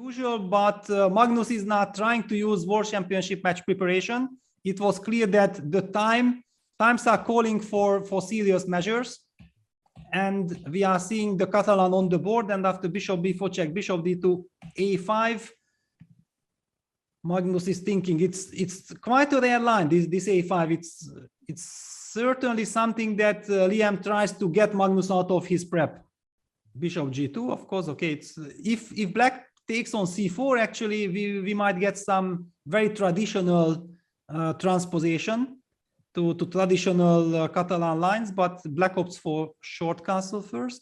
usual, but Magnus is not trying to use World Championship match preparation. It was clear that the times are calling for serious measures. And we are seeing the Catalan on the board, and after bishop b4 check, bishop d2, a5, Magnus is thinking it's quite a rare line, this a5. It's certainly something that Liem tries to get Magnus out of his prep. Bishop g2, of course. Okay, it's if black takes on c4, actually we might get some very traditional transposition to traditional Catalan lines, but black opts for short castle first.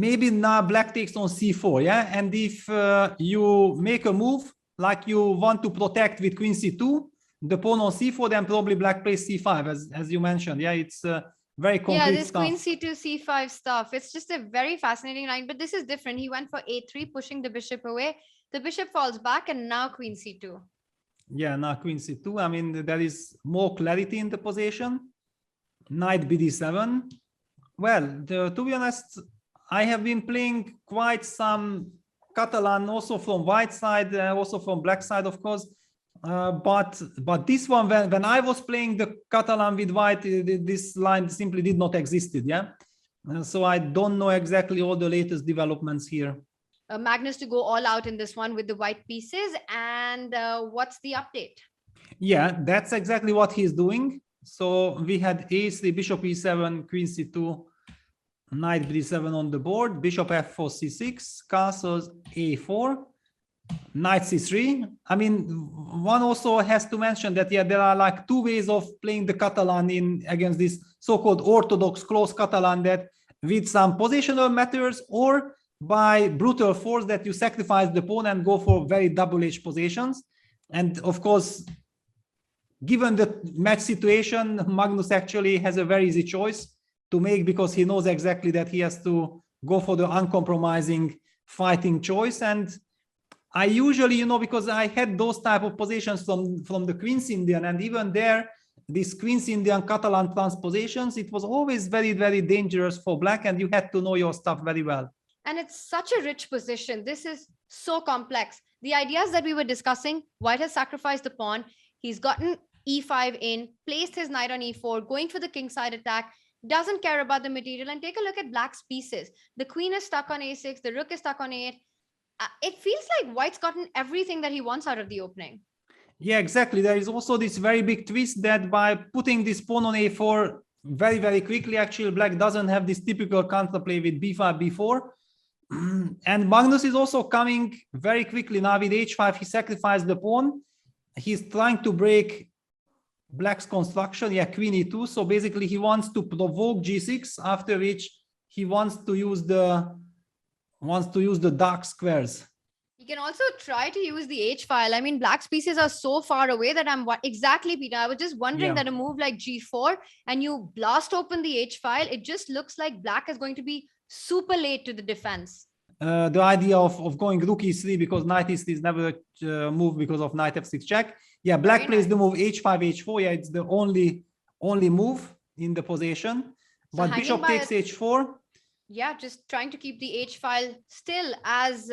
Maybe now black takes on c4, yeah, and if you make a move like you want to protect with queen c2, the pawn on c4, then probably black plays c5, as you mentioned. Yeah, it's very concrete. Yeah, this stuff. queen c2 c5 stuff, it's just a very fascinating line, but this is different. He went for a3, pushing the bishop away. The bishop falls back, and now queen c2. Yeah, now queen c2. I mean, there is more clarity in the position. Knight bd7. Well, to be honest, I have been playing quite some Catalan, also from white side, also from black side, of course. But this one, when I was playing the Catalan with white, this line simply did not exist. Yeah, so I don't know exactly all the latest developments here. Magnus to go all out in this one with the white pieces, and what's the update? Yeah, that's exactly what he's doing. So we had a3, bishop e7, queen c2, knight b7 on the board, bishop f4, c6, castles a4, knight c3. I mean, one also has to mention that, yeah, there are like two ways of playing the Catalan against this so-called orthodox close Catalan, that with some positional matters or by brutal force, that you sacrifice the pawn and go for very double edged positions. And of course, given the match situation, Magnus actually has a very easy choice to make, because he knows exactly that he has to go for the uncompromising fighting choice. And I usually, you know, because I had those type of positions from the Queen's Indian, and even there, these Queen's Indian Catalan transpositions, it was always very, very dangerous for black, and you had to know your stuff very well. And it's such a rich position. This is so complex. The ideas that we were discussing, white has sacrificed the pawn. He's gotten e5 in, placed his knight on e4, going for the king side attack, doesn't care about the material. And take a look at black's pieces. The queen is stuck on a6, the rook is stuck on a8. It feels like white's gotten everything that he wants out of the opening. Yeah, exactly. There is also this very big twist that by putting this pawn on a4 very, very quickly, actually black doesn't have this typical counterplay with b5, b4. And Magnus is also coming very quickly now with h5. He sacrificed the pawn. He's trying to break black's construction. Yeah, queen e2. So basically he wants to provoke g6, after which he wants to use the dark squares. You can also try to use the h file. I mean, black's pieces are so far away that exactly, Peter. I was just wondering that a move like g4 and you blast open the h file, it just looks like black is going to be super late to the defense. The idea of going rook e3, because knight e3 is never a move because of knight f6 check. Yeah, black plays the move h5, h4. Yeah, it's the only move in the position. So but bishop takes h4. Yeah, just trying to keep the h file still as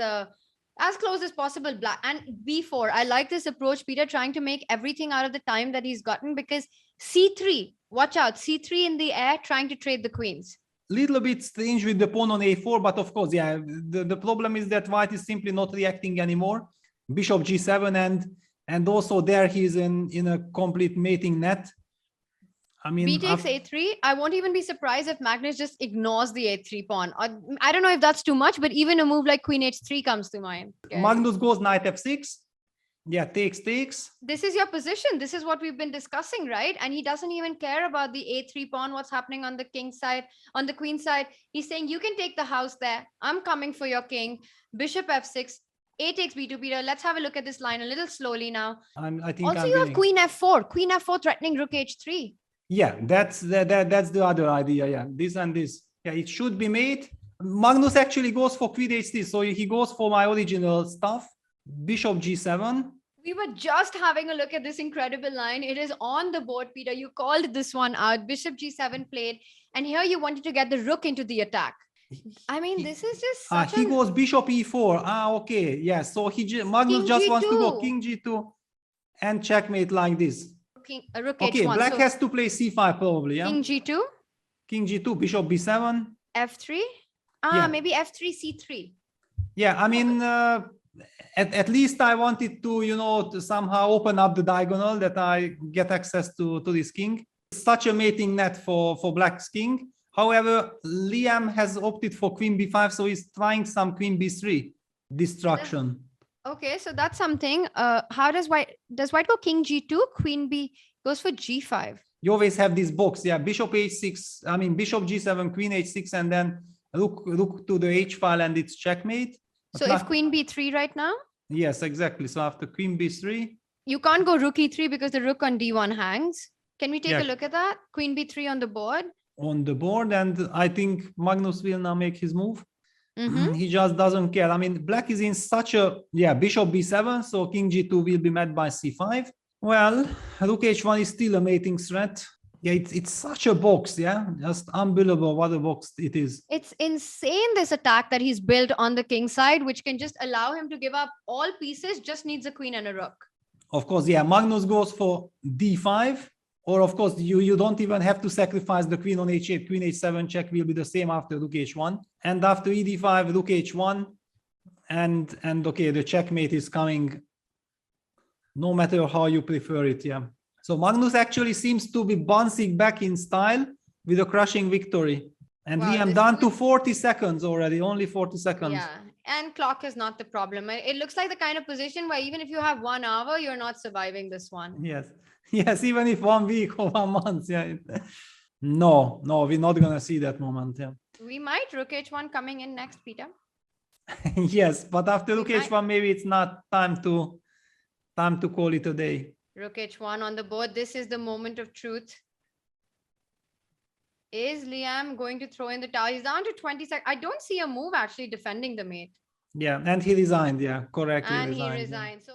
close as possible. Black and b4. I like this approach, Peter, trying to make everything out of the time that he's gotten, because c3, watch out, c3 in the air, trying to trade the queens. Little bit strange with the pawn on a4, but of course, yeah, the problem is that white is simply not reacting anymore. Bishop g7, and also there he's in a complete mating net. I mean, b takes a3. I won't even be surprised if Magnus just ignores the a3 pawn. I don't know if that's too much, but even a move like queen h3 comes to mind. Okay. Magnus goes knight f6. Yeah, takes. This is your position. This is what we've been discussing, right? And he doesn't even care about the a3 pawn, what's happening on the king side, on the queen side. He's saying, you can take the house there. I'm coming for your king. Bishop f6. A takes b2, Peter. Let's have a look at this line a little slowly now. I think also, you have queen f4. Queen f4 threatening rook h3. Yeah, that's the other idea. Yeah, this and this. Yeah, it should be made. Magnus actually goes for queen h3, so he goes for my original stuff. Bishop g7. We were just having a look at this incredible line. It is on the board, Peter. You called this one out. Bishop g7 played, and here you wanted to get the rook into the attack. I mean, this is just Ah, such he an goes bishop e4. Ah, okay. Yeah. So Magnus King just wants to go G2. king g2 and checkmate like this. rook Okay, H1. black So has to play c5 probably. Yeah. King G2, King g2, bishop b7. F3. Ah, Yeah. maybe F3, C3. Yeah. I mean, at least I wanted to, to somehow open up the diagonal that I get access to this king. It's such a mating net for black's king. However, Liam has opted for queen b5, so he's trying some queen b3 destruction. Okay, so that's something. How does white go king G2, queen B goes for G5? You always have this box, yeah, bishop h6, I mean bishop g7, queen h6, and then rook to the h file, and it's checkmate. But So if queen B3 right now? Yes, exactly. So after queen b3, you can't go rook E3 because the rook on D1 hangs. Can we take Yeah. a look at that? Queen B3 on the board. and I think Magnus will now make his move. Mhm. He just doesn't care. I mean, black is in such a, bishop b7, so king g2 will be met by c5. Well, rook h1 is still a mating threat. Yeah, it's such a box, yeah? Just unbelievable what a box it is. It's insane, this attack that he's built on the king side, which can just allow him to give up all pieces, just needs a queen and a rook. Of course, yeah, Magnus goes for d5, or of course, you don't even have to sacrifice the queen on h8. Queen h7 check will be the same after rook h1. And after ed5, rook h1, and okay, the checkmate is coming no matter how you prefer it, yeah. So Magnus actually seems to be bouncing back in style with a crushing victory. And Wow, Liam this down to 40 seconds already, only 40 seconds. Yeah, and clock is not the problem. It looks like the kind of position where even if you have 1 hour, you're not surviving this one. Yes, yes, even if 1 week or 1 month, yeah. No, we're not gonna see that moment, yeah. We might rook h1 coming in next, Peter. Yes, but after rook might- h1, maybe it's not time to call it a day. Rook h1 on the board. This is the moment of truth. Is Liam going to throw in the tower? He's down to 20 seconds. I don't see a move actually defending the mate. Yeah, and he resigned, yeah, correctly And he resigned. Yeah. resigned. So